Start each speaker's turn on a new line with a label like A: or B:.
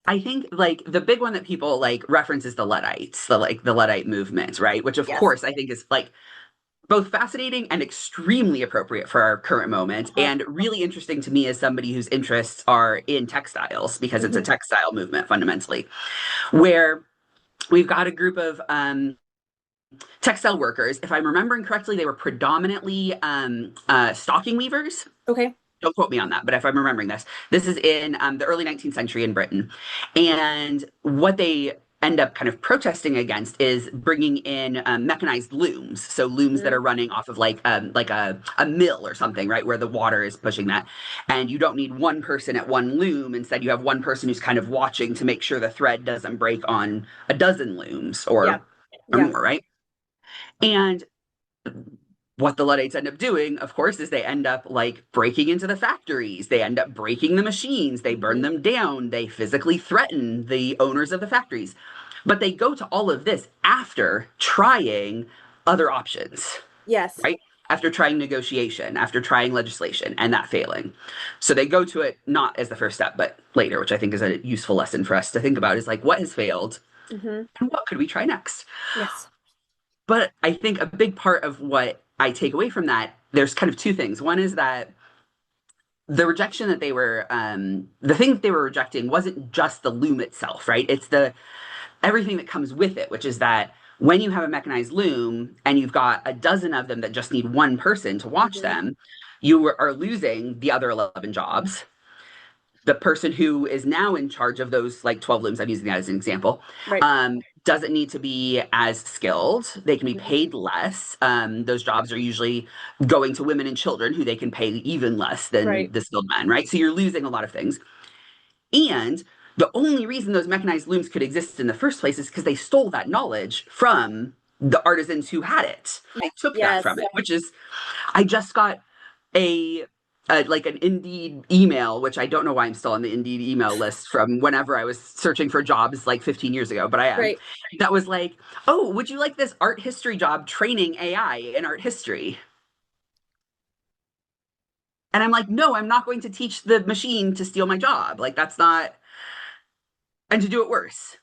A: I think like the big one that people like reference is the Luddites, the Luddite movement, right? Which of
B: Yes.
A: course I think is like both fascinating and extremely appropriate for our current moment,
B: Uh-huh.
A: and really interesting to me as somebody whose interests are in textiles because it's a
B: Hmm.
A: textile movement fundamentally, where we've got a group of textile workers. If I'm remembering correctly, they were predominantly stocking weavers.
B: Okay.
A: Don't quote me on that, but if I'm remembering this, this is in the early 19th century in Britain. And what they end up kind of protesting against is bringing in mechanized looms. So looms that
B: Hmm.
A: are running off of like a mill or something, right, where the water is pushing that. And you don't need one person at one loom. Instead, you have one person who's kind of watching to make sure the thread doesn't break on a dozen looms
B: Yeah.
A: or
B: Yeah.
A: more, right? And what the Luddites end up doing, of course, is they end up like breaking into the factories. They end up breaking the machines. They burn
B: Hmm.
A: them down. They physically threaten the owners of the factories. But they go to all of this after trying other options,
B: Yes.
A: right? After trying negotiation, after trying legislation, and that failing. So they go to it not as the first step, but later, which I think is a useful lesson for us to think about is like, what has failed
B: Hmm.
A: and what could we try next?
B: Yes.
A: But I think a big part of what I take away from that, there's kind of two things. One is that the rejection that the thing that they were rejecting wasn't just the loom itself, right? It's the everything that comes with it, which is that when you have a mechanized loom and you've got a dozen of them that just need one person to watch
B: Hmm.
A: them, you are losing the other 11 jobs. The person who is now in charge of those like 12 looms, I'm using that as an example,
B: Right.
A: doesn't need to be as skilled. They can be
B: Hmm.
A: paid less. Those jobs are usually going to women and children who they can pay even less than
B: Right.
A: the skilled men, right? So you're losing a lot of things. And the only reason those mechanized looms could exist in the first place is because they stole that knowledge from the artisans who had it. They took that from
B: Yes.
A: it, which is I just got a, like an Indeed email, which I don't know why I'm still on the Indeed email list from whenever I was searching for jobs like 15 years ago, but I am.
B: Right.
A: That was like, oh, would you like this art history job training AI in art history? And I'm like, no, I'm not going to teach the machine to steal my job. Like, that's not, and to do it worse.